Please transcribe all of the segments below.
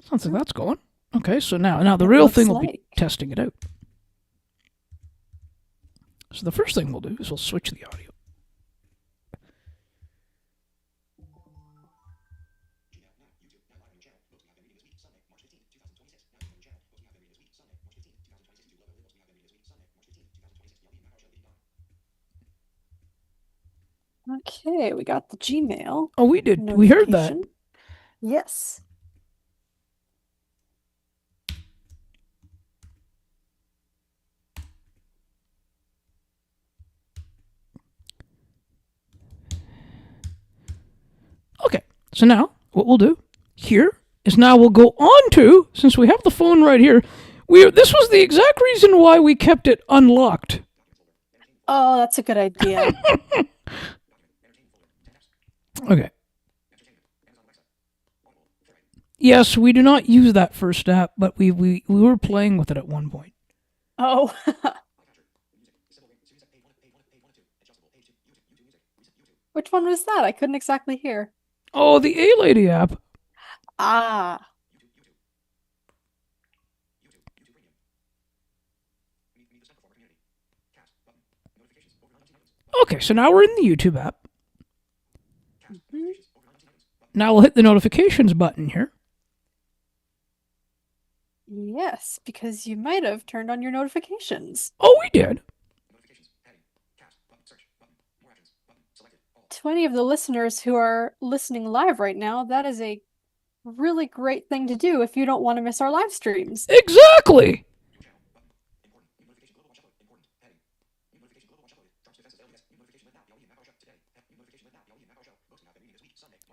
Sounds like that's going. Okay, so now the real thing will be testing it out. So the first thing we'll do is we'll switch the audio. Okay, we got the Gmail. Oh, we did. We heard that. Yes. Okay, so now what we'll do here is now we'll go on to, since we have the phone right here, this was the exact reason why we kept it unlocked. Oh, that's a good idea. Okay. Yes, we do not use that first app, but we were playing with it at one point. Oh. Which one was that? I couldn't exactly hear. Oh, the A-Lady app. Ah. Okay, so now we're in the YouTube app. Now we'll hit the notifications button here. Yes, because you might have turned on your notifications. Oh, we did. 20 of the listeners who are listening live right now, that is a really great thing to do if you don't want to miss our live streams. Exactly.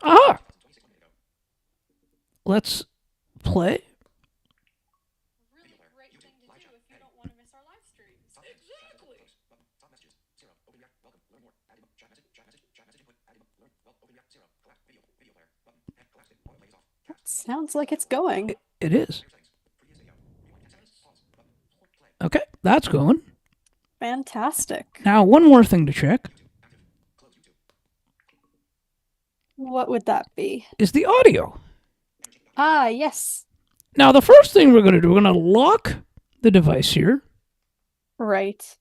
Aha. Let's play. Really great thing to do if you don't want to miss our live streams. Exactly. Sounds like it's going. It is. Okay, that's going. Fantastic. Now, one more thing to check. What would that be? Is the audio. Ah, yes. Now, the first thing we're going to do, we're going to lock the device here. Right.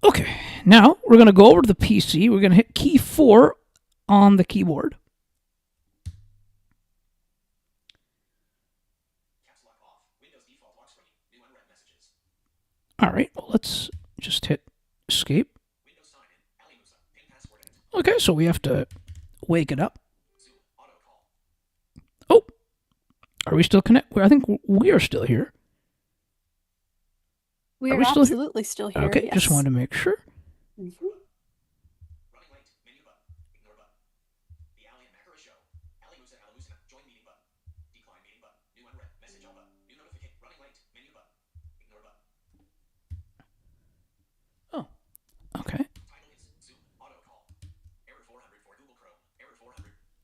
Okay, now we're going to go over to the PC. We're going to hit key 4 on the keyboard. All right, well, let's just hit escape. Okay, so we have to wake it up. Oh, are we still connected? I think we are still here. We are absolutely still here. Okay, yes. Just wanted to make sure. Mm-hmm. Oh, okay.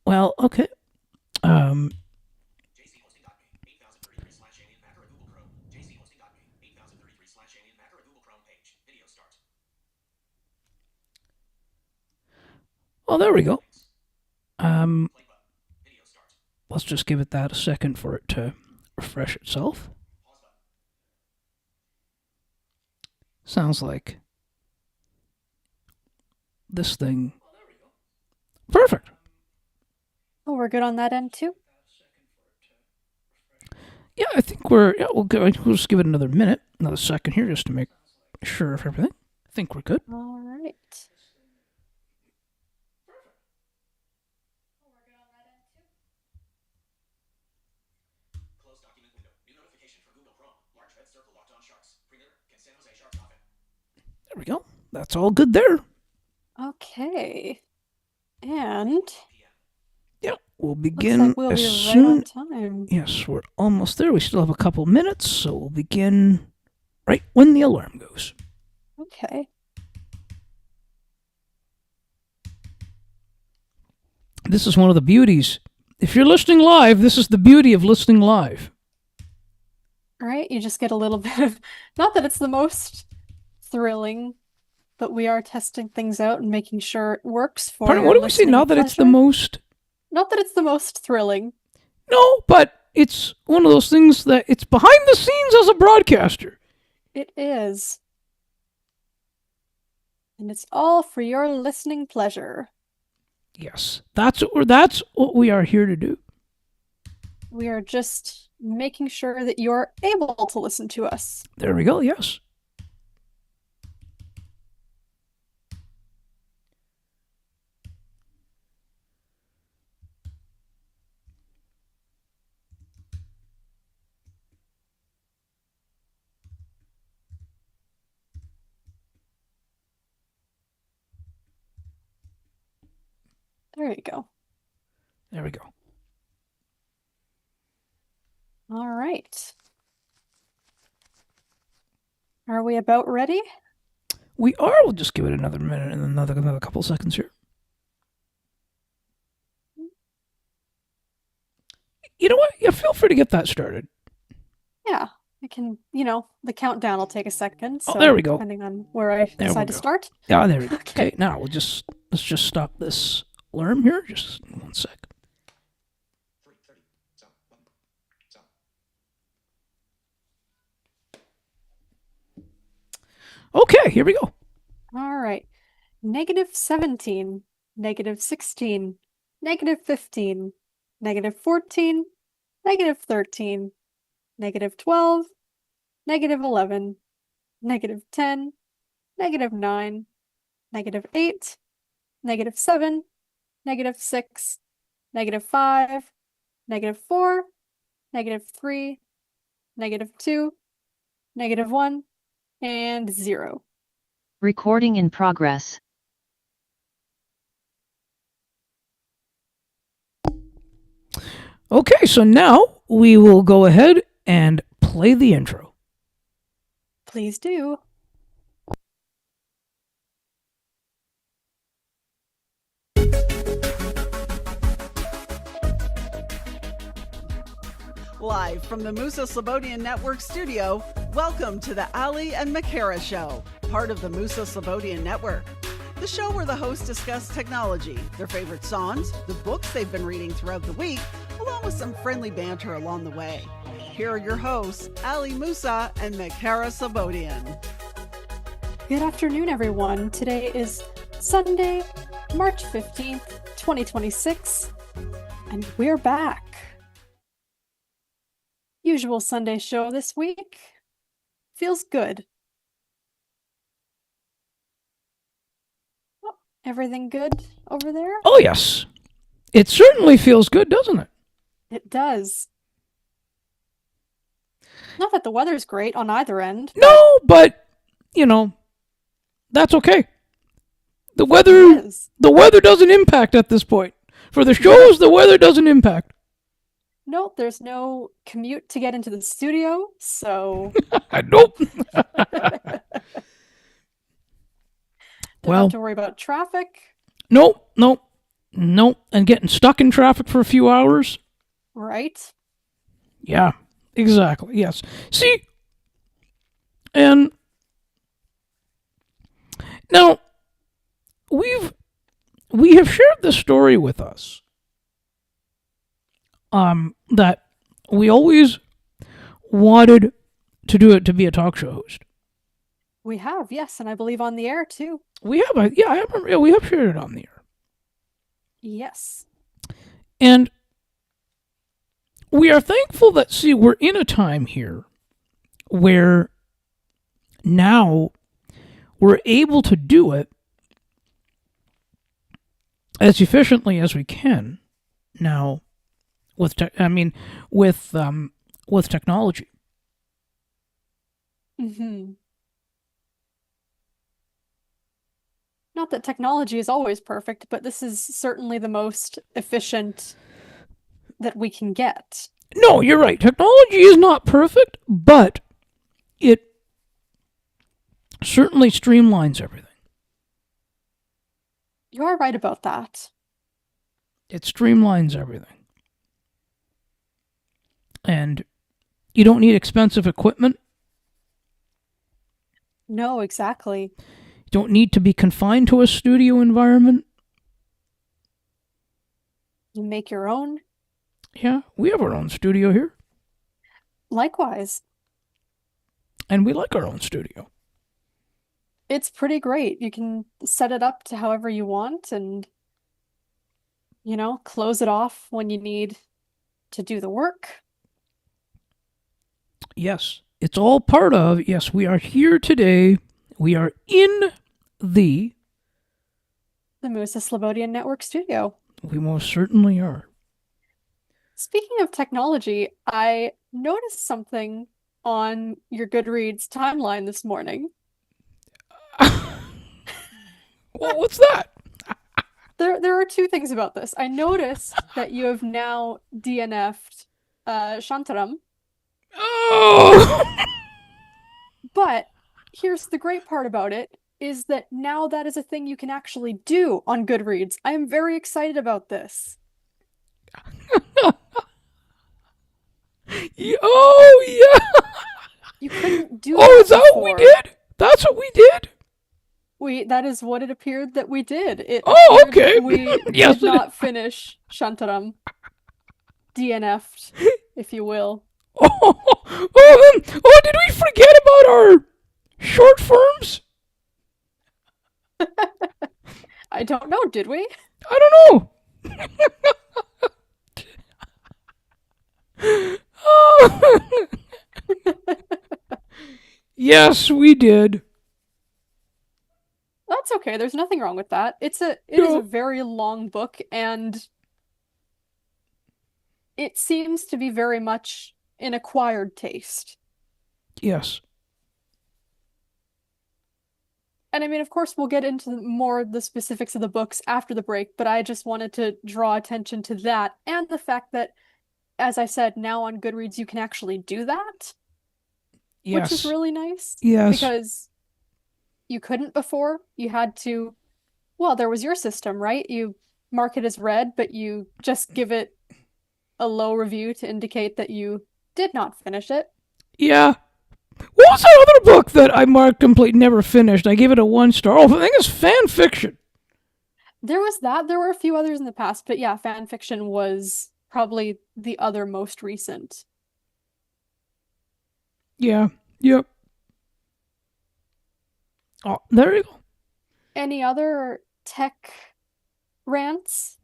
Well, okay. Well, there we go. Let's just give it that a second for it to refresh itself. Sounds like this thing. Perfect. Oh, we're good on that end too? Yeah, I think we're. Yeah, we'll just give it another minute, another second here, just to make sure of everything. I think we're good. All right. There we go. That's all good there. Okay. And yeah, we'll begin like we'll as be soon. Right on time. Yes, we're almost there. We still have a couple minutes, so we'll begin right when the alarm goes. Okay. This is one of the beauties. If you're listening live, this is the beauty of listening live. All right, you just get a little bit of, not that it's the most thrilling but we are testing things out and making sure it works for Pardon, your what do we say now listening that it's the pleasure. most? Not that it's the most thrilling. No, but it's one of those things that it's behind the scenes as a broadcaster. It is. And it's all for your listening pleasure. Yes, that's what we are here to do. We are just making sure that you're able to listen to us. There we go. Yes. There you go. There we go. All right. Are we about ready? We are. We'll just give it another minute and another couple seconds here. You know what? Yeah, feel free to get that started. Yeah, I can, the countdown will take a second. So there we go. Depending on where I decide to start. Yeah, there we go. Okay. Okay, now let's just stop this alarm here. Just 1 sec. Okay, here we go. All right. -17, -16, -15, -14, -13, -12, -11, -10, -9, -8, -7, -6, -5, -4, -3, -2, -1, and 0. Recording in progress. Okay, so now we will go ahead and play the intro. Please do. Live from the Musa Slobodian Network studio, welcome to the Ali and Makara Show, part of the Musa Slobodian Network. The show where the hosts discuss technology, their favorite songs, the books they've been reading throughout the week, along with some friendly banter along the way. Here are your hosts, Ali Musa and Makara Slobodian. Good afternoon, everyone. Today is Sunday, March 15th, 2026, and we're back. Usual Sunday show this week. Feels good. Oh, everything good over there? Oh, yes. It certainly feels good, doesn't it? It does. Not that the weather's great on either end. No, but, that's okay. The weather doesn't impact at this point. For the shows, the weather doesn't impact. Nope, there's no commute to get into the studio, so... Nope. Don't have to worry about traffic. Nope. And getting stuck in traffic for a few hours. Right. Yeah, exactly. Yes. See, and now we have shared this story with us. That we always wanted to do it to be a talk show host. We have, yes, and I believe on the air too. We have, I remember, we have shared it on the air. Yes. And we are thankful that, see, we're in a time here where now we're able to do it as efficiently as we can now with technology. Mm-hmm. Not that technology is always perfect, but this is certainly the most efficient that we can get. No, you're right. Technology is not perfect, but it certainly streamlines everything. You are right about that. It streamlines everything. And you don't need expensive equipment. No, exactly. don't need to be confined to a studio environment. You make your own. Yeah, we have our own studio here, Likewise, and we like our own studio. it's pretty great. You can set it up to however you want and, close it off when you need to do the work. Yes, it's all part of, yes, we are here today. We are in the, The Musa Slobodian Network Studio. we most certainly are. Speaking of technology, I noticed something on your Goodreads timeline this morning. Well, what's that? There are two things about this. I noticed that you have now DNF'd Shantaram, Oh! but here's the great part about it, is that now that is a thing you can actually do on Goodreads. I am very excited about this. Oh, yeah! You couldn't do Oh, is that before. what we did? That's what we did? That is what it appeared that we did. It Oh, appeared okay. we Yes, did not finish Shantaram. DNF'd, if you will. Oh, did we forget about our short forms? I don't know, did we? I don't know. Oh. Yes, we did. That's okay. There's nothing wrong with that. It is No. a very long book, and it seems to be very much an acquired taste. Yes. And I mean, of course, we'll get into more of the specifics of the books after the break, but I just wanted to draw attention to that and the fact that, as I said, now on Goodreads you can actually do that, Yes. which is really nice. Yes. Because you couldn't before. You had to, well, there was your system, right? You mark it as read, but you just give it a low review to indicate that you did not finish it. Yeah. What was that other book that I marked complete, never finished? I gave it a 1 star. Oh, I think it's fan fiction. There was that. There were a few others in the past, but yeah, fan fiction was probably the other most recent. Yeah. Yep. Oh, there you go. Any other tech rants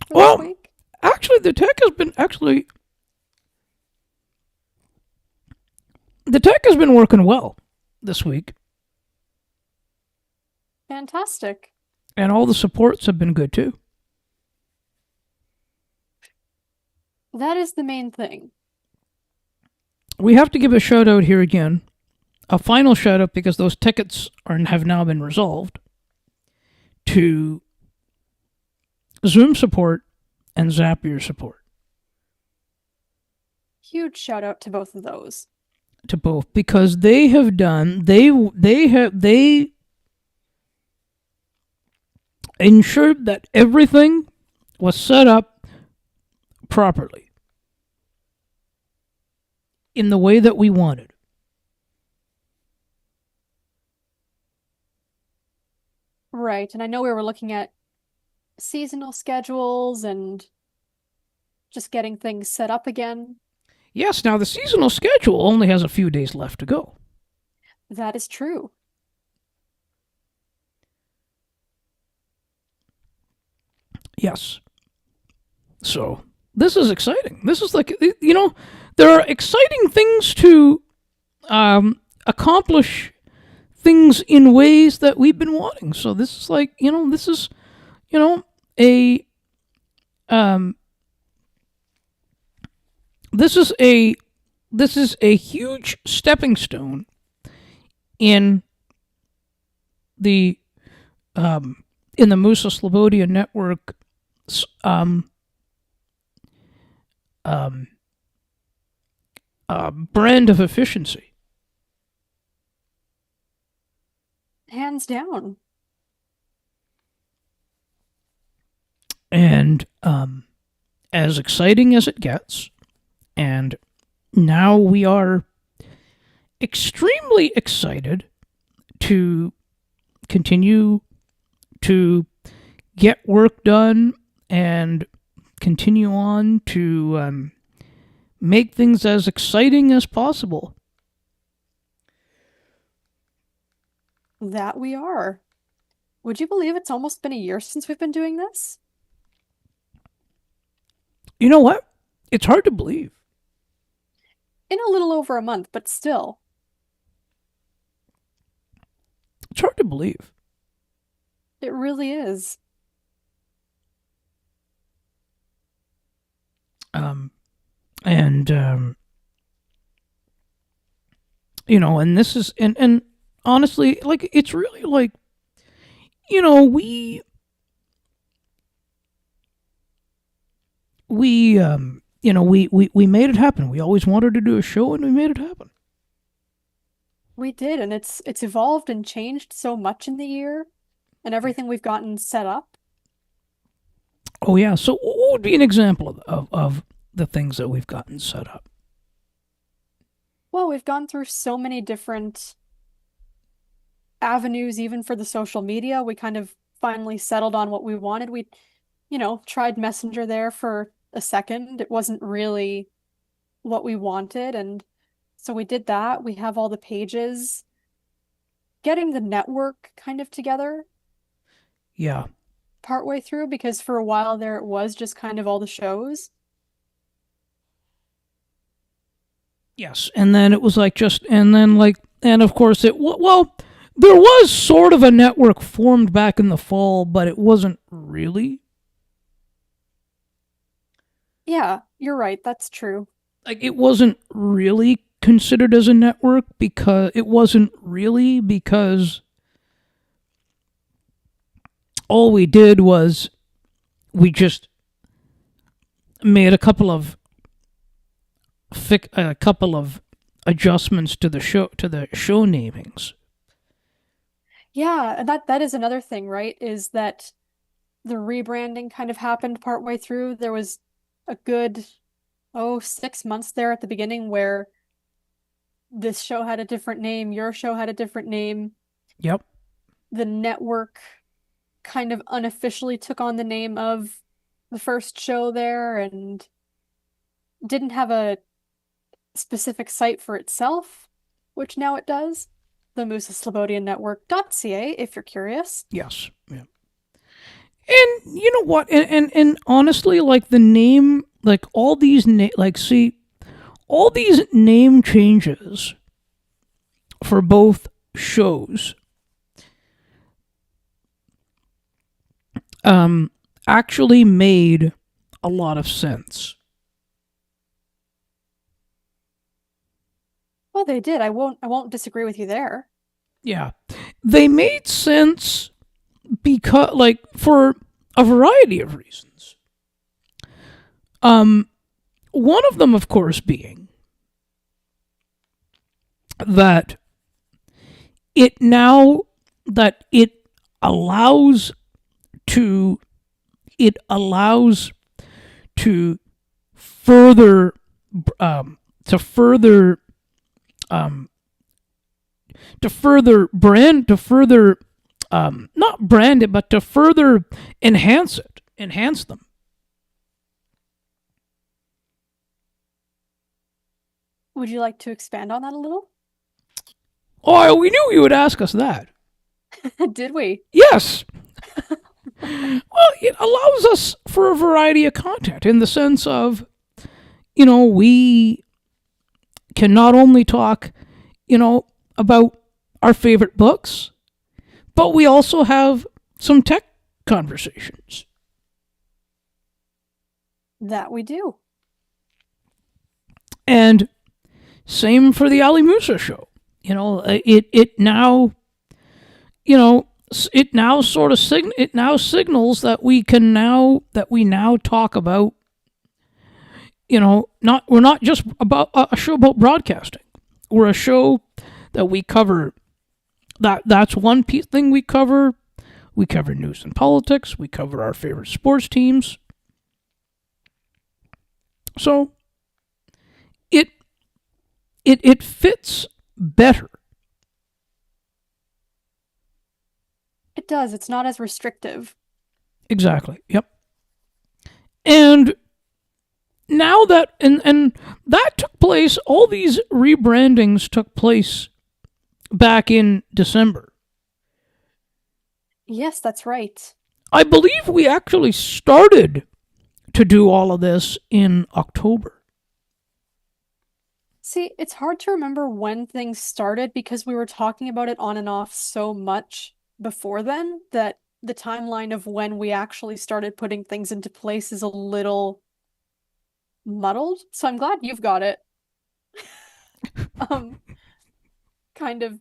for Well, this week? actually, the tech has been working well this week, Fantastic. and all the supports have been good too. That is the main thing. We have to give a shout out here again, a final shout out because those tickets have now been resolved, to Zoom support and Zapier support, Huge shout out to both of those. to both, because they have done they ensured that everything was set up properly in the way that we wanted. Right, and I know we were looking at seasonal schedules and just getting things set up again. Yes, now the seasonal schedule only has a few days left to go. That is true. Yes. So, this is exciting. This is like, there are exciting things to accomplish things in ways that we've been wanting. So, this is like, this is, a, this is a huge stepping stone in the Musa Slobodian Network brand of efficiency. Hands down. And as exciting as it gets, and now we are extremely excited to continue to get work done and continue on to make things as exciting as possible. That we are. Would you believe it's almost been a year since we've been doing this? You know what? It's hard to believe. In a little over a month, but still. It's hard to believe. It really is. And this is, and honestly, like, it's really like, we made it happen. We always wanted to do a show, and we made it happen. We did, and it's evolved and changed so much in the year, and everything we've gotten set up. Oh yeah. So what would be an example of the things that we've gotten set up? Well, we've gone through so many different avenues, even for the social media. We kind of finally settled on what we wanted. We, tried Messenger there for a second. It wasn't really what we wanted, and so we did that. We have all the pages. Getting the network kind of together Yeah. partway through, because for a while there it was just kind of all the shows. Yes. And then it was like and of course well, there was sort of a network formed back in the fall, but it wasn't really. Yeah, you're right. That's true. Like, it wasn't really considered as a network because all we did was we just made a couple of adjustments to the show namings. Yeah, and that is another thing, right? Is that the rebranding kind of happened partway through. There was a good 6 months there at the beginning where this show had a different name, your show had a different name. Yep. The network kind of unofficially took on the name of the first show there and didn't have a specific site for itself, which now it does. The MooseSlobodianNetwork.ca, if you're curious. Yes. Yeah. And you know what? And honestly, like, the name, like, all these all these name changes for both shows actually made a lot of sense. Well, they did. I won't disagree with you there. Yeah. They made sense because, like, for a variety of reasons. One of them, of course, being that it allows to further not brand it, but to further enhance them. Would you like to expand on that a little? Oh, we knew you would ask us that. Did we? Yes. Well, it allows us for a variety of content in the sense of, we can not only talk, about our favorite books, but we also have some tech conversations. That we do. And same for the Ali Musa show. It now signals that we now talk about, we're not just about a show about broadcasting. We're a show that we cover. That's one thing we cover. We cover news and politics. We cover our favorite sports teams. So it fits better. It does. It's not as restrictive. Exactly. Yep. And now that and that took place, all these rebrandings took place back in December. Yes, that's right. I believe we actually started to do all of this in October. See, it's hard to remember when things started because we were talking about it on and off so much before then that the timeline of when we actually started putting things into place is a little muddled. So I'm glad you've got it. Um, kind of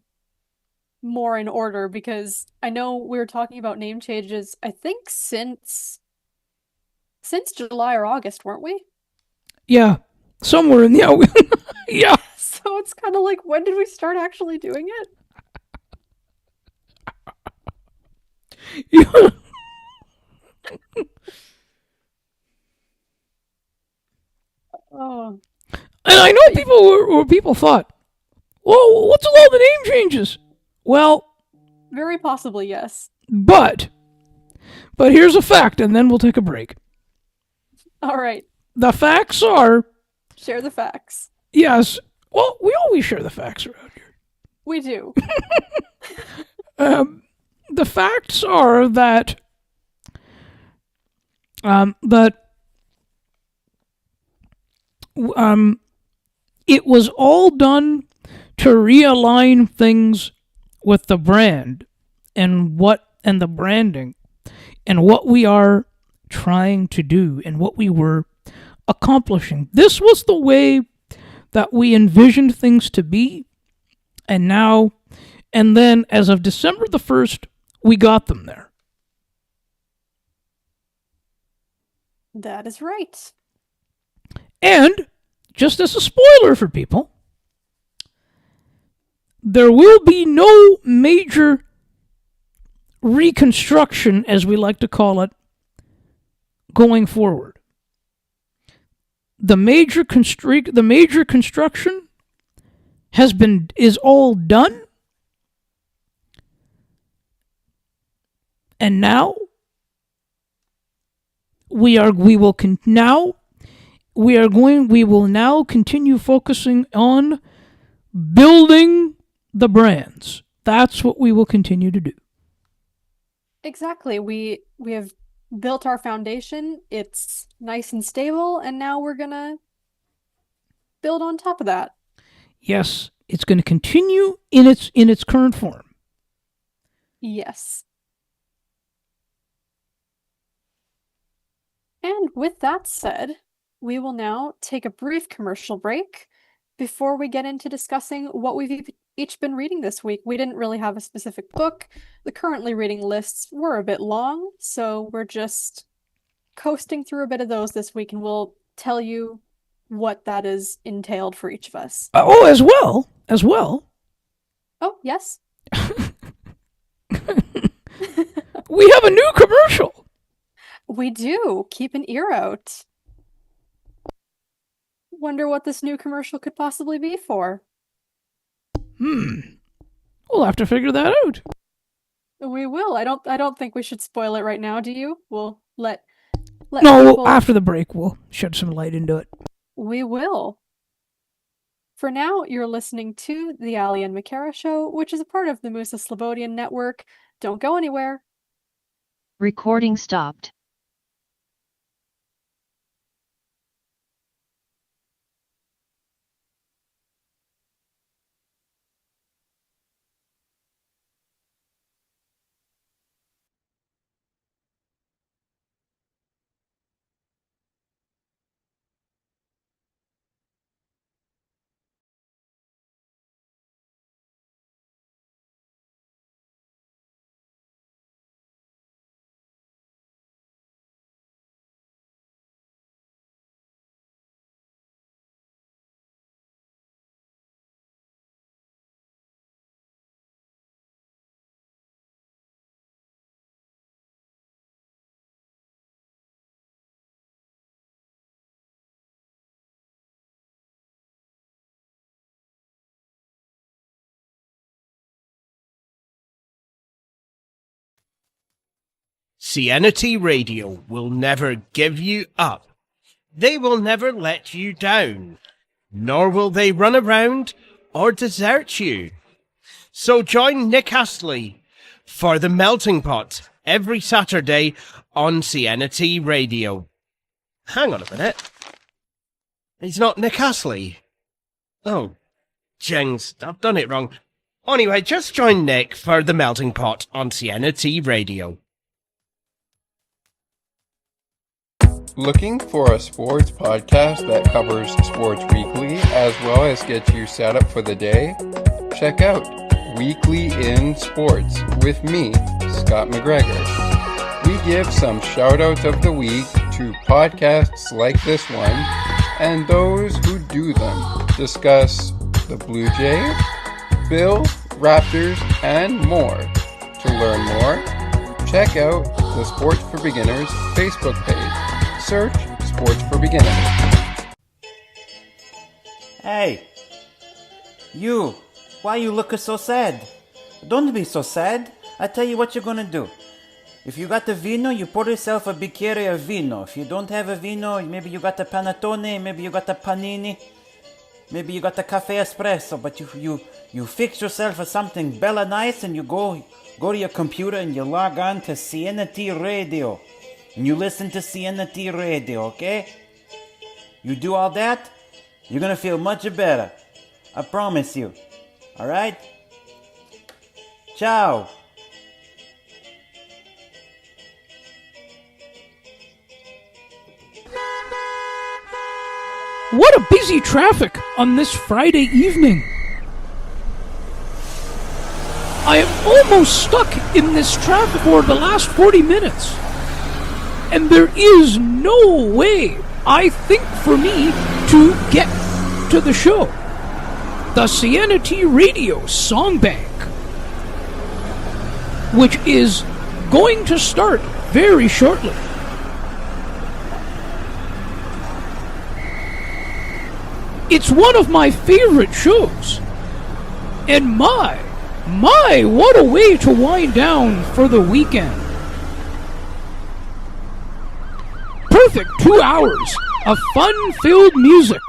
more in order because I know we were talking about name changes, I think since July or August, weren't we? Yeah, somewhere in the yeah. So it's kind of like, when did we start actually doing it? Yeah. Oh, And I know people thought, "Whoa, what's with all the name changes?" Well, very possibly, yes. but here's a fact, and then we'll take a break. All right, The facts are, share the facts. yes. Well, we always share the facts around here. We do. The facts are that that it was all done to realign things with the brand and the branding and what we are trying to do and what we were accomplishing. This was the way that we envisioned things to be, and then as of December the 1st, we got them there. That is right. And just as a spoiler for people, there will be no major reconstruction, as we like to call it, going forward. The major construction is all done, and now we will now continue focusing on building the brands. That's what we will continue to do. Exactly. We have built our foundation. It's nice and stable, and now we're gonna build on top of that. Yes, it's going to continue in its current form. Yes. And with that said, we will now take a brief commercial break before we get into discussing what we've each been reading this week. We didn't really have a specific book. The currently reading lists were a bit long, so we're just coasting through a bit of those this week, and we'll tell you what that is entailed for each of us. As well. Oh, yes? We have a new commercial. We do. Keep an ear out. Wonder what this new commercial could possibly be for. We'll have to figure that out. We will. I don't think we should spoil it right now, do you? We'll let No, people... after the break, we'll shed some light into it. We will. For now, you're listening to The Ali and Makara Show, which is a part of the Musa Slobodian Network. Don't go anywhere. Recording stopped. CNT Radio will never give you up. They will never let you down, nor will they run around or desert you. So join Nick Astley for The Melting Pot every Saturday on CNT Radio. Hang on a minute. He's not Nick Astley. Oh, jings, I've done it wrong. Anyway, just join Nick for The Melting Pot on CNT Radio. Looking for a sports podcast that covers sports weekly as well as gets you set up for the day? Check out Weekly in Sports with me, Scott McGregor. We give some shout-outs of the week to podcasts like this one and those who do them. Discuss the Blue Jays, Bills, Raptors, and more. To learn more, check out the Sports for Beginners Facebook page. Search Sports for Beginners. Hey, you, why you looking so sad? Don't be so sad. I tell you what you're gonna do. If you got the vino, you pour yourself a bicchiere of vino. If you don't have a vino, maybe you got the panettone, maybe you got the panini, maybe you got the cafe espresso, but you fix yourself with something bella nice and you go to your computer and you log on to CNT Radio. And you listen to CNT Radio, okay? You do all that, you're gonna feel much better. I promise you. Alright? Ciao. What a busy traffic on this Friday evening. I am almost stuck in this traffic for the last 40 minutes. And there is no way, I think, for me to get to the show. The CNT Radio Song Bank, which is going to start very shortly. It's one of my favorite shows. And my, what a way to wind down for the weekend. Perfect 2 hours of fun-filled music.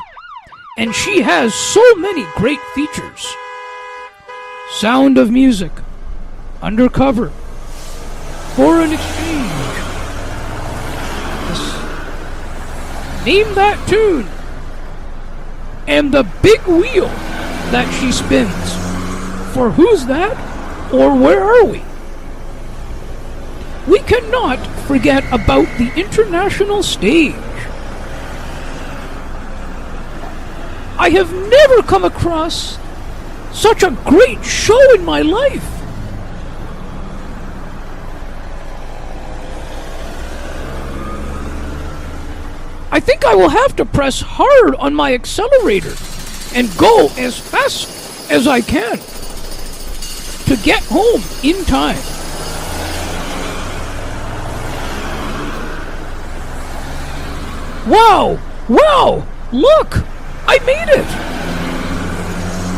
And she has so many great features. Sound of Music, Undercover, Foreign Exchange. Name That Tune. And the big wheel that she spins. For Who's That? Or Where Are We? We cannot forget about the international stage. I have never come across such a great show in my life. I think I will have to press hard on my accelerator and go as fast as I can to get home in time. Wow! Wow! Look! I made it!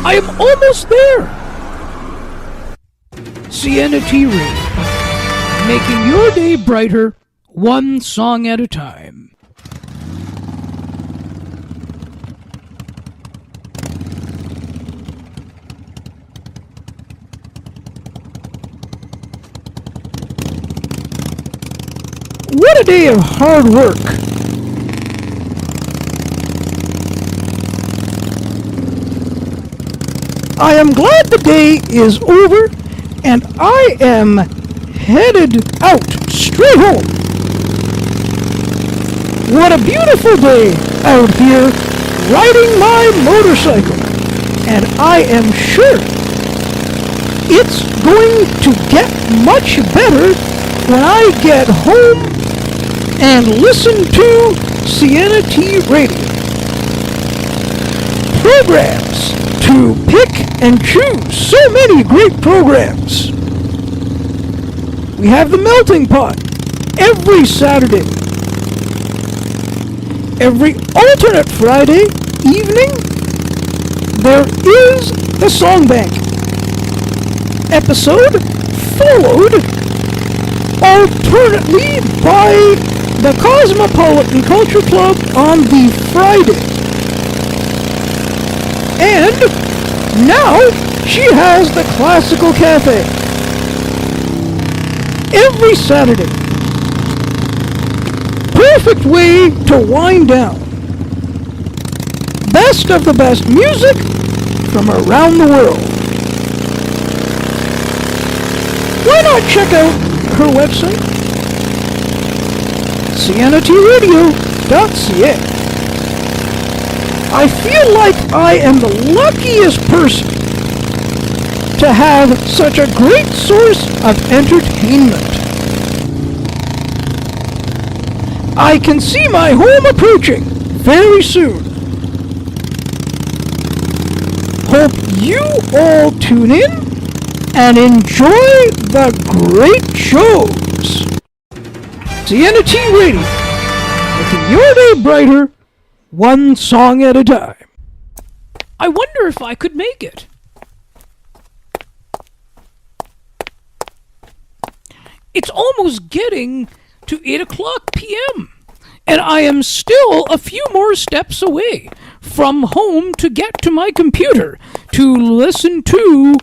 I am almost there! CNT Radio, making your day brighter, one song at a time. What a day of hard work! I am glad the day is over, and I am headed out straight home. What a beautiful day out here, riding my motorcycle, and I am sure it's going to get much better when I get home and listen to CNT Radio. Programs to pick and choose. So many great programs. We have The Melting Pot every Saturday. Every alternate Friday evening, there is the Song Bank episode followed alternately by the Cosmopolitan Culture Club on the Friday. And now she has the Classical Cafe every Saturday. Perfect way to wind down. Best of the best music from around the world. Why not check out her website? siennatradio.ca. I feel like I am the luckiest person to have such a great source of entertainment. I can see my home approaching very soon. Hope you all tune in and enjoy the great shows. Sienna T Radio, making your day brighter, one song at a time. I wonder if I could make it. It's almost getting to 8 o'clock p.m. and I am still a few more steps away from home to get to my computer to listen to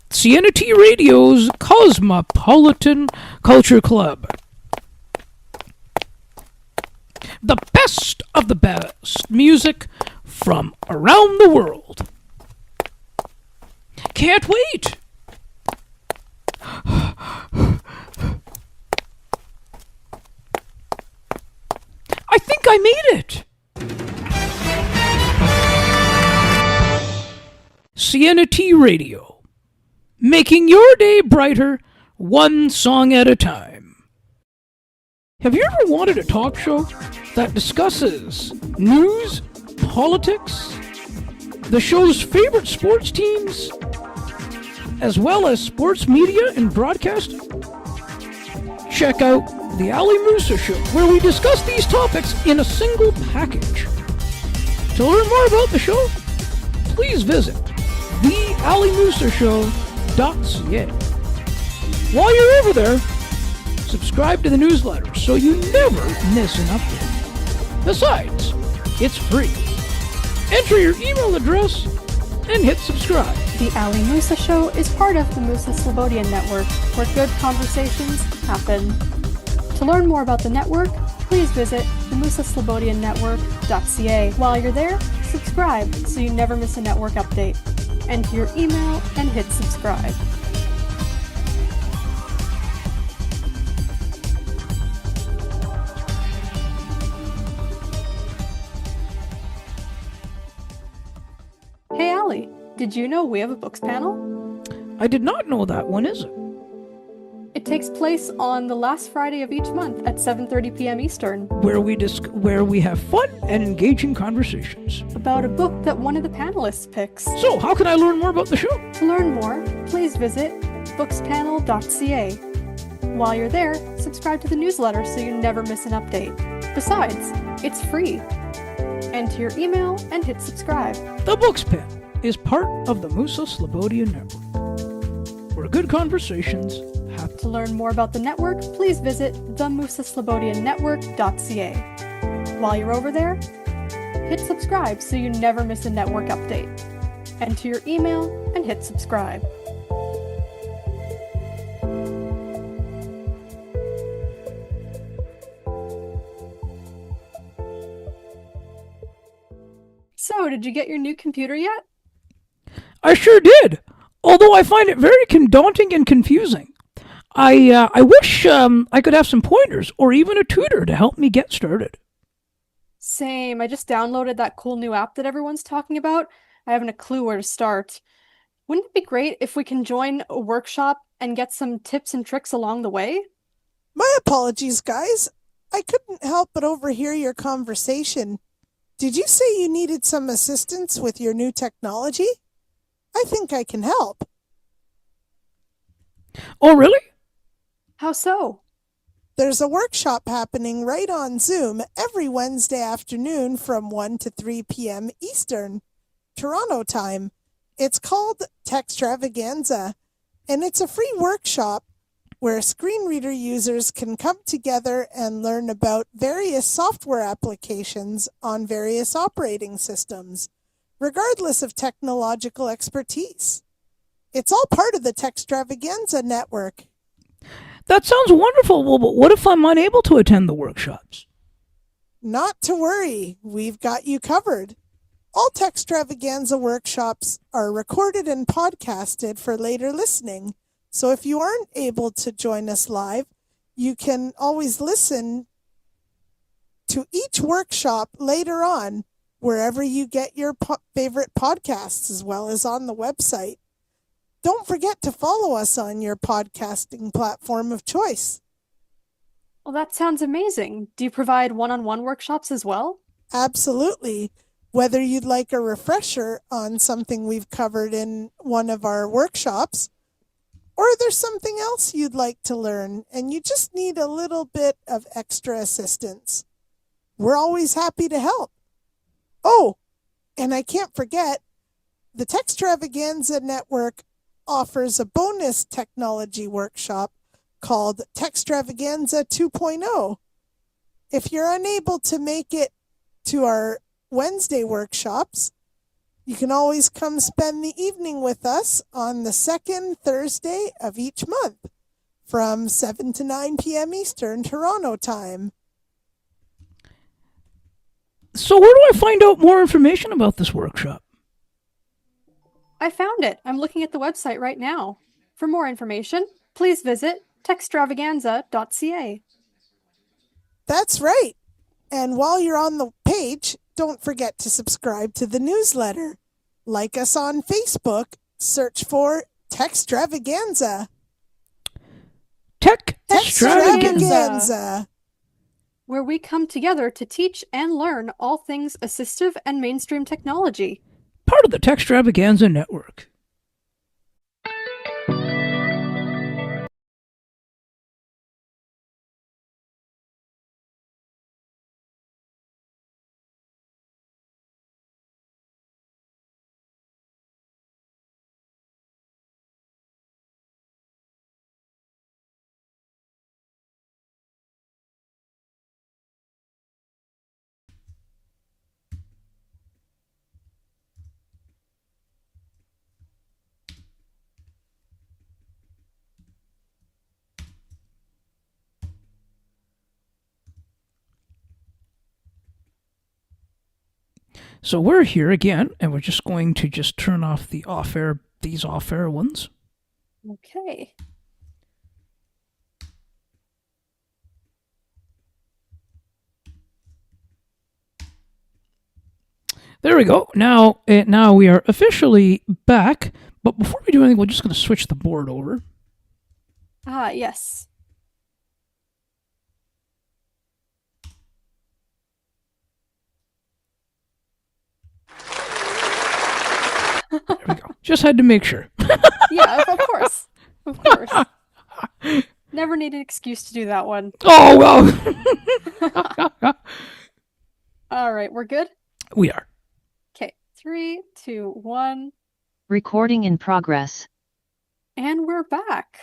Sienna T Radio's Cosmopolitan Culture Club. The best of the best music from around the world. Can't wait! I think I made it! Sienna T Radio, making your day brighter, one song at a time. Have you ever wanted a talk show that discusses news, politics, the show's favorite sports teams, as well as sports media and broadcasting? Check out The Ali Musa Show, where we discuss these topics in a single package. To learn more about the show, please visit thealimusashow.ca. While you're over there, subscribe to the newsletter so you never miss an update. Besides, it's free. Enter your email address and hit subscribe. The Ali Musa Show is part of the Musa Slobodian Network, where good conversations happen. To learn more about the network, please visit themusaslobodiannetwork.ca. While you're there, subscribe so you never miss a network update. Enter your email and hit subscribe. Hey Ali, did you know we have a books panel? I did not know that. When is it? It takes place on the last Friday of each month at 7:30 p.m. Eastern, Where we have fun and engaging conversations. about a book that one of the panelists picks. So, how can I learn more about the show? To learn more, please visit bookspanel.ca. While you're there, subscribe to the newsletter so you never miss an update. Besides, it's free. Enter your email and hit subscribe. The Books Pen is part of the Musa Slobodian Network, where good conversations happen. To learn more about the network, please visit themusaslobodiannetwork.ca. While you're over there, hit subscribe so you never miss a network update. Enter your email and hit subscribe. So, did you get your new computer yet? I sure did, although I find it very daunting and confusing. I wish I could have some pointers or even a tutor to help me get started. Same. I just downloaded that cool new app that everyone's talking about. I haven't a clue where to start. Wouldn't it be great if we can join a workshop and get some tips and tricks along the way? My apologies, guys. I couldn't help but overhear your conversation. Did you say you needed some assistance with your new technology? I think I can help. Oh, really? How so? There's a workshop happening right on Zoom every Wednesday afternoon from 1 to 3 p.m. Eastern, Toronto time. It's called Techstravaganza, and it's a free workshop where screen reader users can come together and learn about various software applications on various operating systems, regardless of technological expertise. It's all part of the Techstravaganza network. That sounds wonderful. Well, but what if I'm unable to attend the workshops? Not to worry, we've got you covered. All Techstravaganza workshops are recorded and podcasted for later listening, so if you aren't able to join us live, you can always listen to each workshop later on wherever you get your favorite podcasts, as well as on the website. Don't forget to follow us on your podcasting platform of choice. Well, that sounds amazing. Do you provide one-on-one workshops as well? Absolutely. Whether you'd like a refresher on something we've covered in one of our workshops, or there's something else you'd like to learn and you just need a little bit of extra assistance, we're always happy to help. Oh, and I can't forget, the Techstravaganza Network offers a bonus technology workshop called Techstravaganza 2.0. If you're unable to make it to our Wednesday workshops, you can always come spend the evening with us on the second Thursday of each month from 7 to 9 p.m. Eastern Toronto time. So where do I find out more information about this workshop? I found it. I'm looking at the website right now. For more information, please visit techstravaganza.ca. That's right. And while you're on the page, don't forget to subscribe to the newsletter. Like us on Facebook. Search for Techstravaganza. Techstravaganza. Where we come together to teach and learn all things assistive and mainstream technology. Part of the Techstravaganza network. So we're here again, and we're just going to turn off the these off-air ones. Okay. There we go. Now we are officially back. But before we do anything, we're just going to switch the board over. Ah, yes. There we go. Just had to make sure. Yeah, of course. Of course. Never need an excuse to do that one. Oh, well. All right, we're good? We are. Okay, 3, 2, 1. Recording in progress. And we're back.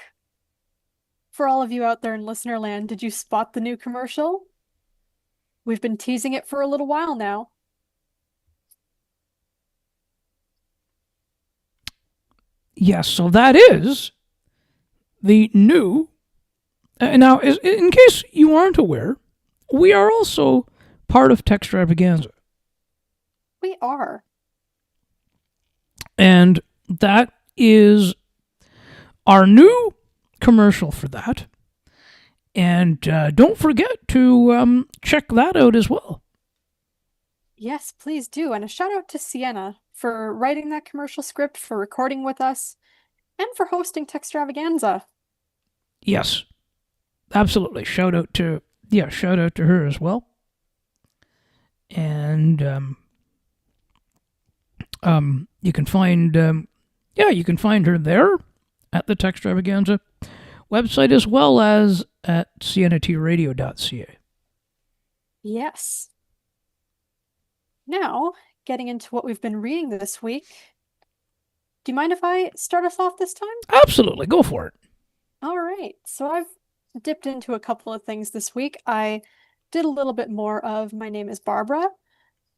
For all of you out there in listener land, did you spot the new commercial? We've been teasing it for a little while now. Yes, so that is the new... now, in case you aren't aware, we are also part of Techstravaganza. We are. And that is our new commercial for that. And don't forget to check that out as well. Yes, please do. And a shout out to Sienna for writing that commercial script, for recording with us, and for hosting Techstravaganza. Yes, absolutely. Shout out to her as well. And you can find her there at the Techstravaganza website, as well as at siennatradio.ca. Yes. Now, getting into what we've been reading this week. Do you mind if I start us off this time? Absolutely, go for it. All right. So I've dipped into a couple of things this week. I did a little bit more of My Name is Barbara,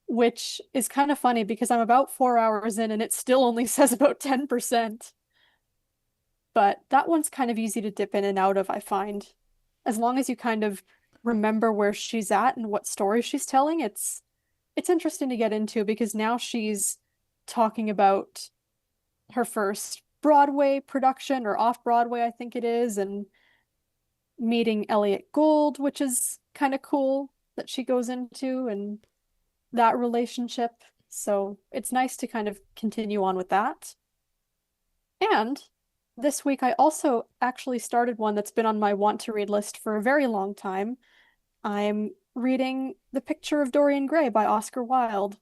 which is kind of funny because I'm about 4 hours in and it still only says about 10%. But that one's kind of easy to dip in and out of, I find. As long as you kind of remember where she's at and what story she's telling, it's interesting to get into because now she's talking about her first Broadway production or off Broadway, I think it is, and meeting Elliot Gould, which is kind of cool that she goes into and that relationship. So it's nice to kind of continue on with that. And this week I also actually started one that's been on my want to read list for a very long time. I'm reading The Picture of Dorian Gray by Oscar Wilde.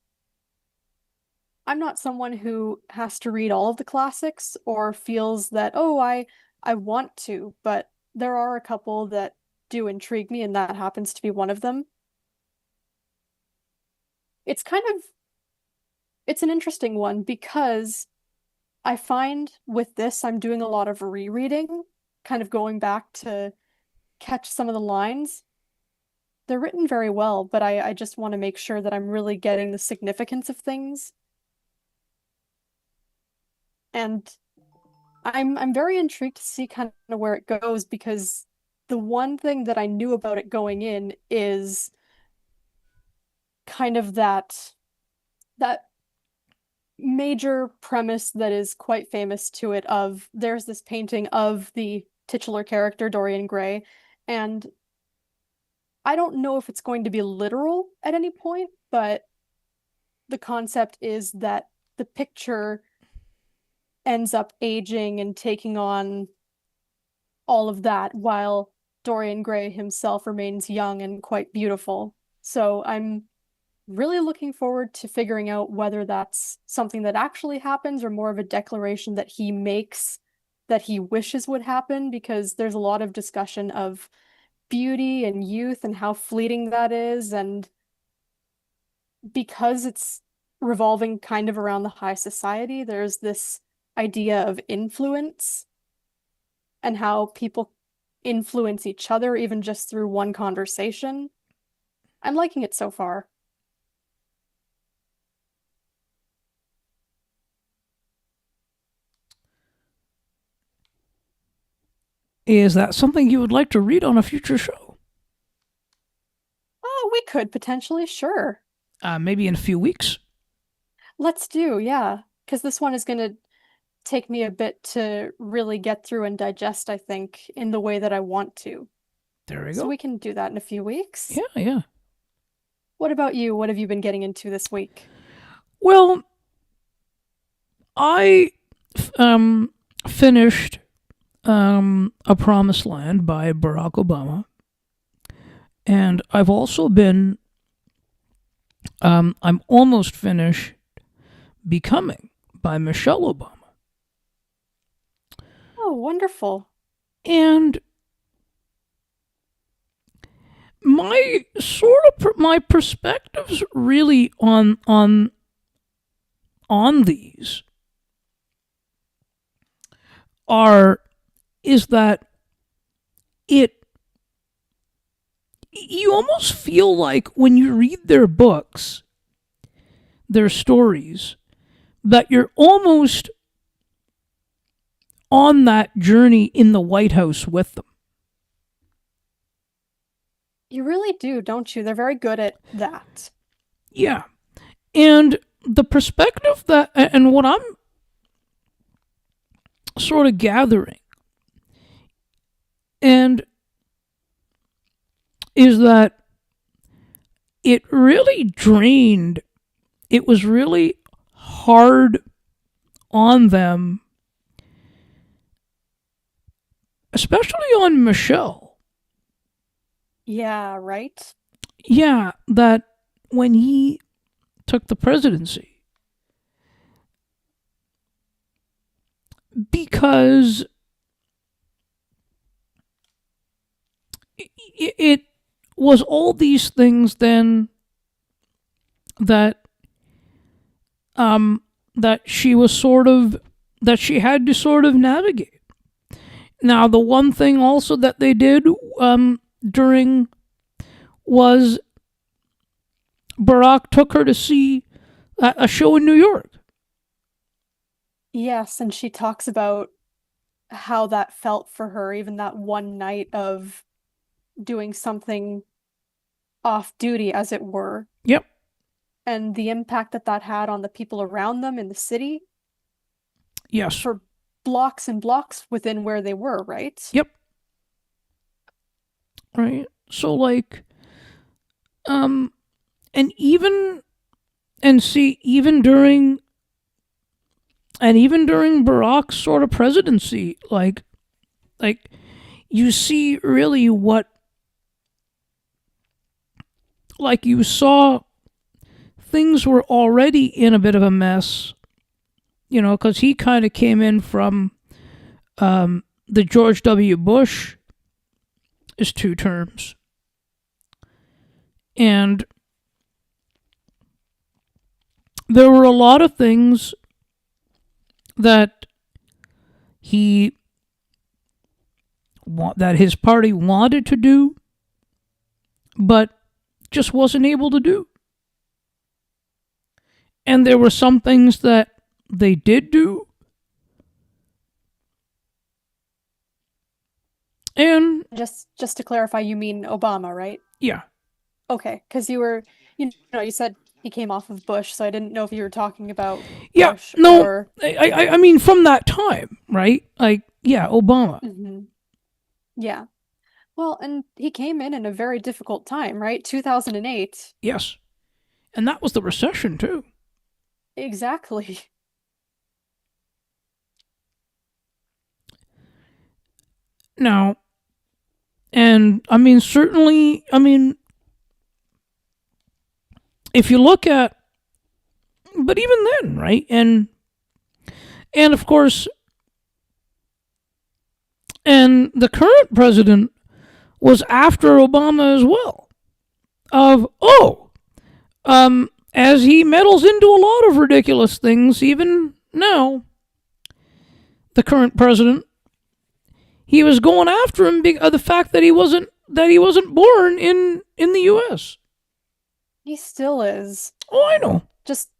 I'm not someone who has to read all of the classics or feels that, oh, I want to, but there are a couple that do intrigue me, and that happens to be one of them. It's kind of it's an interesting one because I find with this I'm doing a lot of rereading, kind of going back to catch some of the lines. They're written very well, but I just want to make sure that I'm really getting the significance of things. And I'm very intrigued to see kind of where it goes because the one thing that I knew about it going in is kind of that major premise that is quite famous to it of there's this painting of the titular character Dorian Gray, and I don't know if it's going to be literal at any point, but the concept is that the picture ends up aging and taking on all of that while Dorian Gray himself remains young and quite beautiful. So I'm really looking forward to figuring out whether that's something that actually happens or more of a declaration that he makes that he wishes would happen, because there's a lot of discussion of beauty and youth and how fleeting that is. And because it's revolving kind of around the high society, there's this idea of influence and how people influence each other even just through one conversation. I'm liking it so far. Is that something you would like to read on a future show? Oh, we could potentially, sure. Maybe in a few weeks. Let's do, yeah. Because this one is going to take me a bit to really get through and digest, I think, in the way that I want to. There we So go. we can do that in a few weeks. Yeah, yeah. What about you? What have you been getting into this week? Well, I finished A Promised Land by Barack Obama. And I've also been, I'm almost finished Becoming by Michelle Obama. Oh, wonderful. And my my perspectives really on these is that you almost feel like when you read their books, their stories, that you're almost on that journey in the White House with them. You really do, don't you? They're very good at that. Yeah. And the perspective and what I'm sort of gathering and is that it was really hard on them, especially on Michelle. Yeah, right? Yeah, that when he took the presidency, because it was all these things then that that she had to sort of navigate. Now, the one thing also that they did during was Barack took her to see a show in New York. Yes, and she talks about how that felt for her, even that one night of doing something off duty, as it were, Yep. and the impact that that had on the people around them in the city Yes. for blocks and blocks within where they were, right? Yep. Right. So like, and even during Barack's sort of presidency, like you see really what, like you saw things were already in a bit of a mess, you know, because he kind of came in from the George W. Bush is 2 terms. And there were a lot of things that that his party wanted to do, but just wasn't able to do. And there were some things that they did do. And Just to clarify, you mean Obama, right? yeah, Okay, because you said he came off of Bush, so I didn't know if you were talking about yeah, Bush no, or I mean from that time, right? Like, yeah, Obama. Mhm. Yeah. Well, and he came in a very difficult time, right? 2008. Yes. And that was the recession too. Exactly. Now, and I mean, certainly, I mean, if you look at, but even then, right? And of course, and the current president was after Obama as well. As he meddles into a lot of ridiculous things, even now, the current president, he was going after him because of the fact that he wasn't born in the U.S. He still is. Oh, I know. Just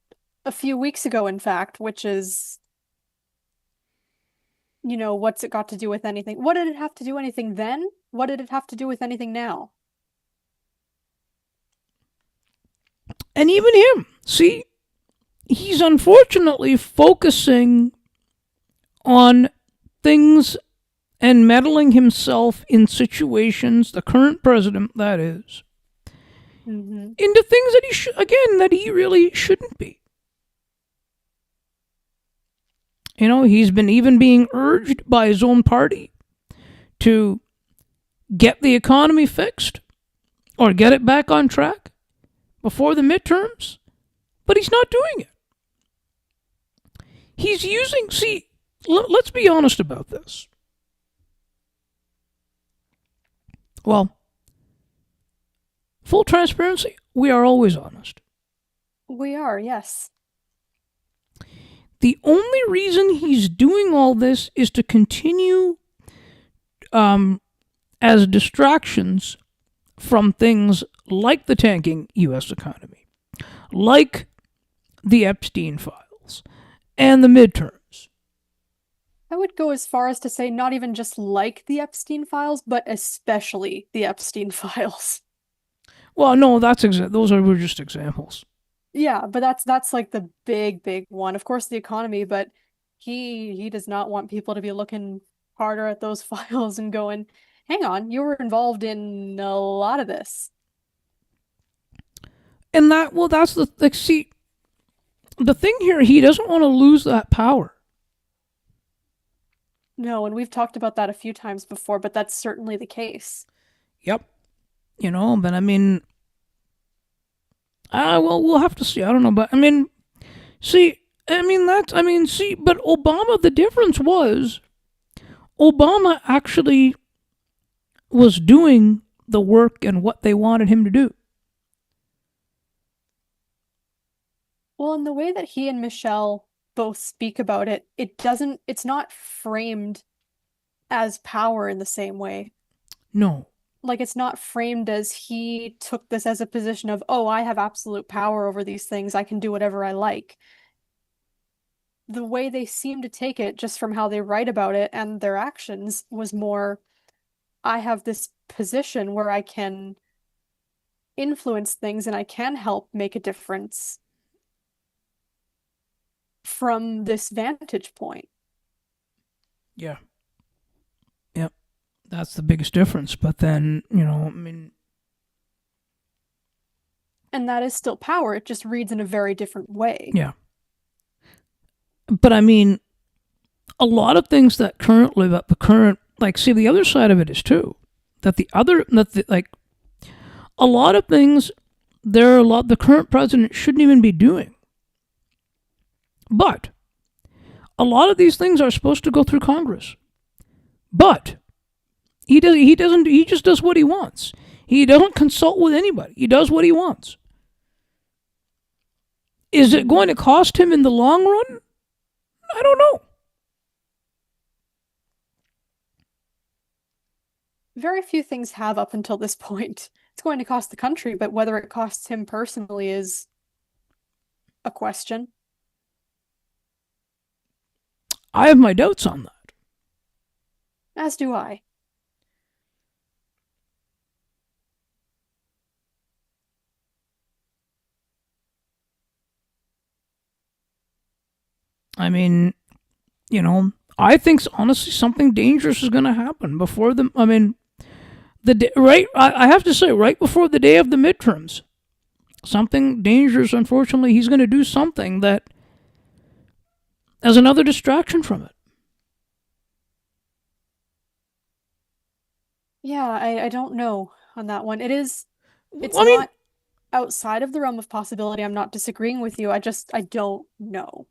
a few weeks ago, in fact, which is, what's it got to do with anything? What did it have to do anything then? What did it have to do with anything now? And even him, see, he's unfortunately focusing on things and meddling himself in situations, the current president, that is, Mm-hmm. into things that he really shouldn't be. You know, he's been even being urged by his own party to get the economy fixed or get it back on track before the midterms, but he's not doing it. He's using, let's be honest about this. Well, full transparency, we are always honest. We are, yes. The only reason he's doing all this is to continue as distractions from things like the tanking U.S. economy, like the Epstein files, and the midterms. I would go as far as to say not even just like the Epstein files, but especially the Epstein files. Well, no, those were just examples. Yeah, but that's like the big one. Of course, the economy, but he does not want people to be looking harder at those files and going, hang on, you were involved in a lot of this. And that's the thing here, he doesn't want to lose that power. No, and we've talked about that a few times before, but that's certainly the case. Yep. You know, but I mean, well, we'll have to see. I don't know, but I mean, but Obama, the difference was Obama actually was doing the work and what they wanted him to do. Well, in the way that he and Michelle both speak about it, it's not framed as power in the same way. No. Like, it's not framed as he took this as a position of, oh, I have absolute power over these things. I can do whatever I like. The way they seem to take it, just from how they write about it and their actions, was more, I have this position where I can influence things and I can help make a difference from this vantage point. Yeah. Yep. That's the biggest difference. But then, I mean, And that is still power. It just reads in a very different way. yeah. But I mean, a lot of things that currently, see, the other side of it is too, a lot of things, the current president shouldn't even be doing. But a lot of these things are supposed to go through Congress. But he just does what he wants. He doesn't consult with anybody. He does what he wants. Is it going to cost him in the long run? I don't know. Very few things have up until this point. It's going to cost the country, but whether it costs him personally is a question. I have my doubts on that. As do I. I mean, I think honestly something dangerous is going to happen before I have to say, right before the day of the midterms, something dangerous. Unfortunately, he's going to do something that as another distraction from it. Yeah, I don't know on that one. It's I mean, not outside of the realm of possibility. I'm not disagreeing with you. I don't know.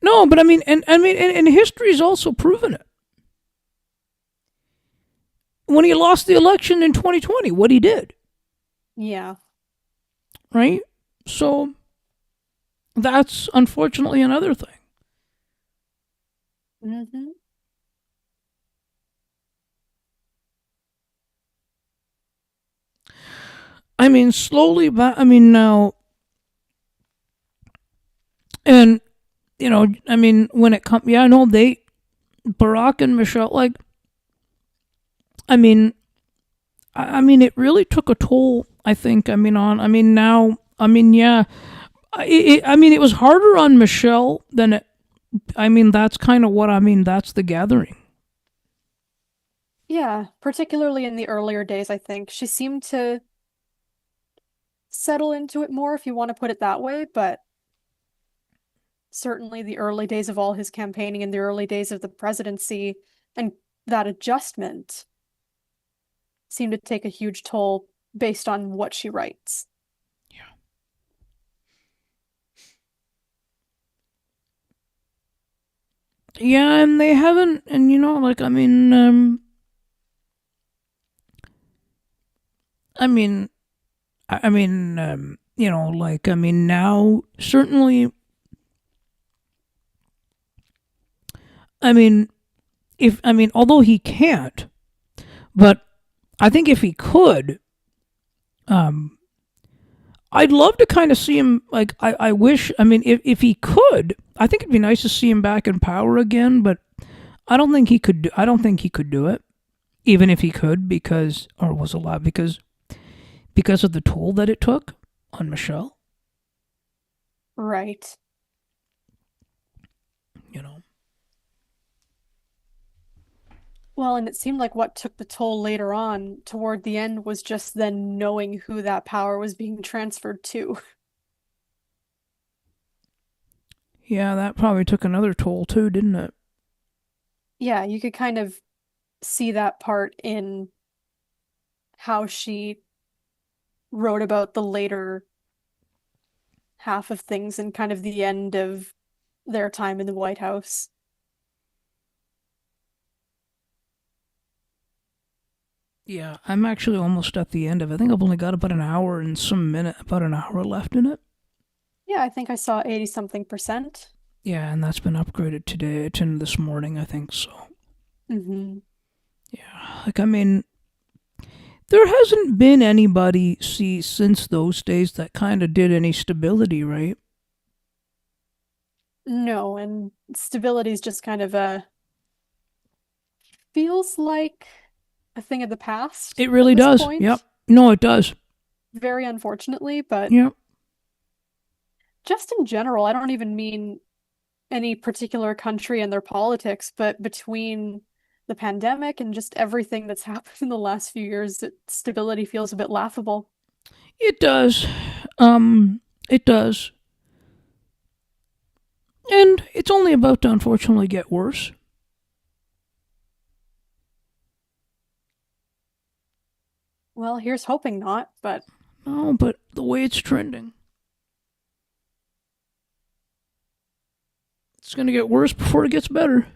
no, but I mean, and history's also proven it. When he lost the election in 2020, what he did, Yeah. right? So that's unfortunately another thing. Mm-hmm. I mean, slowly, but I mean now, and I mean, when it comes, yeah, I know Barack and Michelle, I mean, it really took a toll. I think. I mean, yeah, it was harder on Michelle than it. I mean, that's kind of what that's the gathering. Yeah, particularly in the earlier days, I think. She seemed to settle into it more, if you want to put it that way, but certainly the early days of all his campaigning and the early days of the presidency and that adjustment seemed to take a huge toll based on what she writes. Yeah, and they haven't, and now certainly, although he can't, but I think if he could, I'd love to kind of see him, I wish, if he could, I think it'd be nice to see him back in power again, but I don't think he could do it, even if he could, because of the toll that it took on Michelle. Right. Well, and it seemed like what took the toll later on toward the end was just then knowing who that power was being transferred to. Yeah, that probably took another toll too, didn't it? Yeah, you could kind of see that part in how she wrote about the later half of things and kind of the end of their time in the White House. Yeah, I'm actually almost at the end of it. I think I've only got about an hour left in it. Yeah, I think I saw 80-something%. Yeah, and that's been upgraded today to this morning, I think so. Mm-hmm. Like, I mean, there hasn't been anybody, see, since those days that kind of did any stability, right? No, and stability is just kind of feels like a thing of the past It really at this does. point. Yep. No, it does. Very unfortunately, but Yep. just in general, I don't even mean any particular country and their politics, but between the pandemic and just everything that's happened in the last few years, stability feels a bit laughable. It does. It does. And it's only about to unfortunately get worse. Well, here's hoping not, but No, but the way it's trending. It's going to get worse before it gets better.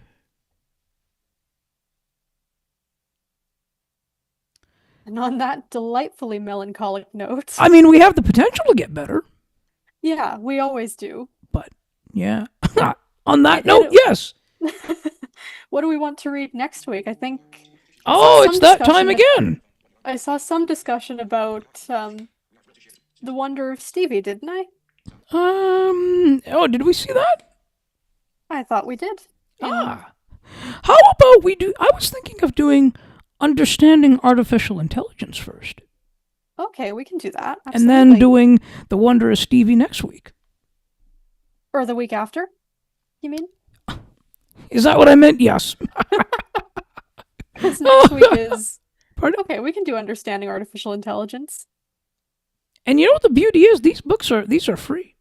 and on that delightfully melancholic note, I mean, we have the potential to get better, yeah, we always do. but yeah. On that And note, yes. What do we want to read next week? I think Oh, some it's that time discussion again. I saw some discussion about The Wonder of Stevie, didn't I? Oh, did we see that? I thought we did. Ah. How about we do, I was thinking of doing Understanding Artificial Intelligence first, Okay, we can do that. and then Absolutely. doing The Wonder of Stevie next week. Or the week after, you mean? Is that what I meant? Yes. Because next week is... Pardon? Okay, we can do Understanding Artificial Intelligence. And you know what the beauty is? These are free.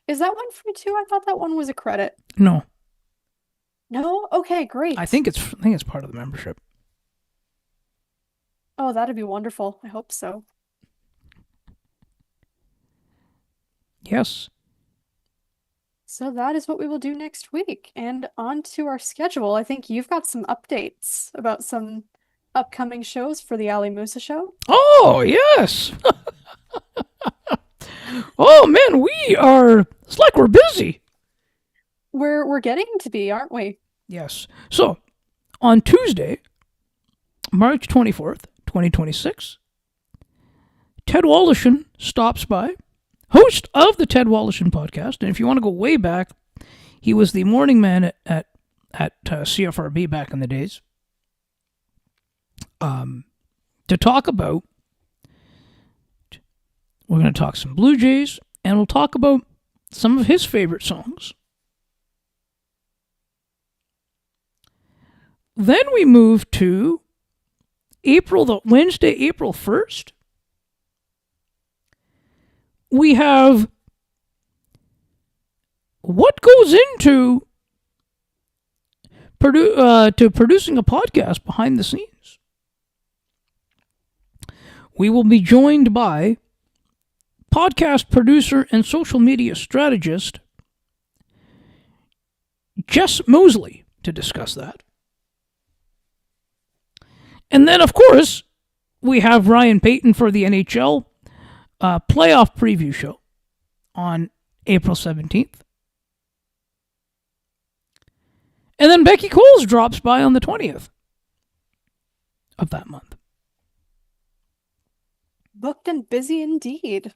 Is that one free too? I thought that one was a credit. No, No? Okay, great. I think it's part of the membership. Oh, that'd be wonderful. I hope so. Yes. So that is what we will do next week. And on to our schedule. I think you've got some updates about some upcoming shows for the Ali Musa Show. Oh, yes. Oh man, it's like we're busy. We're getting to be, aren't we? Yes. So, on Tuesday, March 24th, 2026, Ted Wallachin stops by, host of the Ted Wallachin podcast. And if you want to go way back, he was the morning man at CFRB back in the days. To talk about, we're going to talk some Blue Jays, and we'll talk about some of his favorite songs. Then we move to Wednesday, April 1st. We have what goes into producing a podcast behind the scenes. We will be joined by podcast producer and social media strategist Jess Mosley to discuss that. And then, of course, we have Ryan Payton for the NHL playoff preview show on April 17th. And then Becky Coles drops by on the 20th of that month. Booked and busy indeed.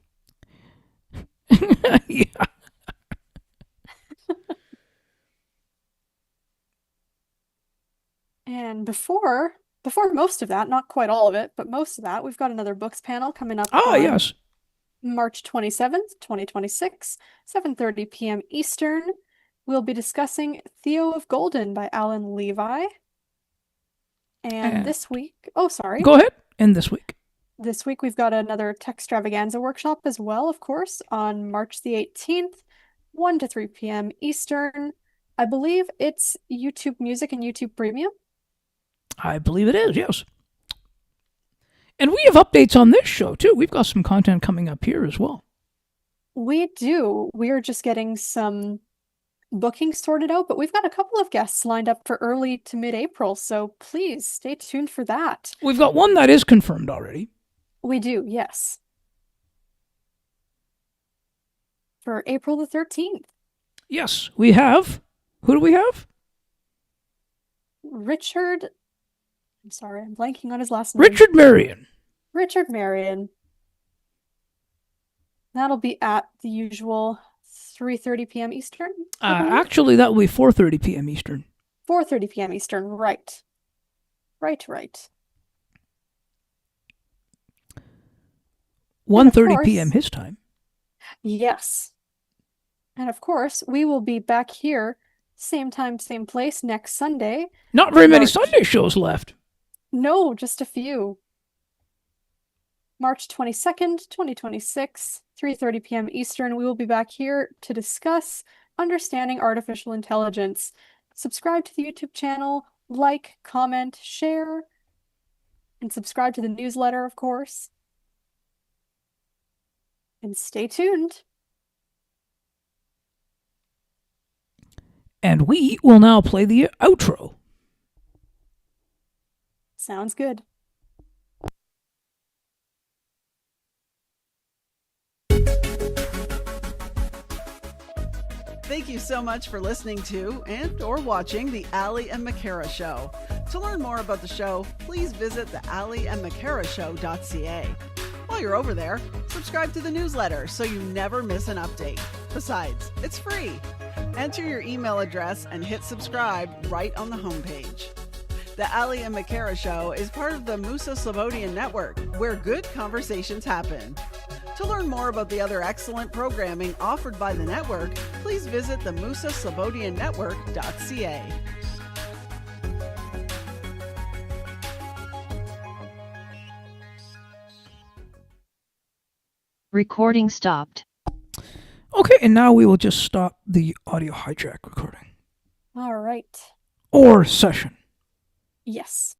Yeah. And before most of that, not quite all of it, but most of that, we've got another books panel coming up Ah, on yes. March 27th, 2026, 7:30 p.m. Eastern. We'll be discussing Theo of Golden by Alan Levi. And this week, sorry. Go ahead. And this week. This week we've got another Techstravaganza workshop as well, of course, on March the 18th, 1 to 3 p.m. Eastern. I believe it's YouTube Music and YouTube Premium. I believe it is, yes. And we have updates on this show, too. We've got some content coming up here as well. We do. We're just getting some bookings sorted out, but we've got a couple of guests lined up for early to mid-April, so please stay tuned for that. We've got one that is confirmed already. We do, yes. For April the 13th. Yes, we have. Who do we have? Richard I'm sorry, I'm blanking on his last name. Richard Marion. Richard Marion. That'll be at the usual 3:30 p.m. Eastern. I believe? Actually, that will be 4:30 p.m. Eastern. 4:30 p.m. Eastern. Right. Right. 1:30 p.m. his time. Yes. And of course, we will be back here, same time, same place, next Sunday. Not very many March- Sunday shows left. No, just a few. March 22nd, 2026, 3:30 p.m. Eastern. We will be back here to discuss understanding artificial intelligence. Subscribe to the YouTube channel, like, comment, share, and subscribe to the newsletter, of course. And stay tuned. And we will now play the outro. Sounds good. Thank you so much for listening to and or watching the Ali and McCara Show. To learn more about the show, please visit the aliandmccarashow.ca. While you're over there, subscribe to the newsletter so you never miss an update. Besides, it's free. Enter your email address and hit subscribe right on the homepage. The Ali and McCara Show is part of the Musa Slobodian Network, where good conversations happen. To learn more about the other excellent programming offered by the network, please visit the musaslobodiannetwork.ca. Recording stopped. Okay, and now we will just stop the audio hijack recording. All right. Or session. Yes.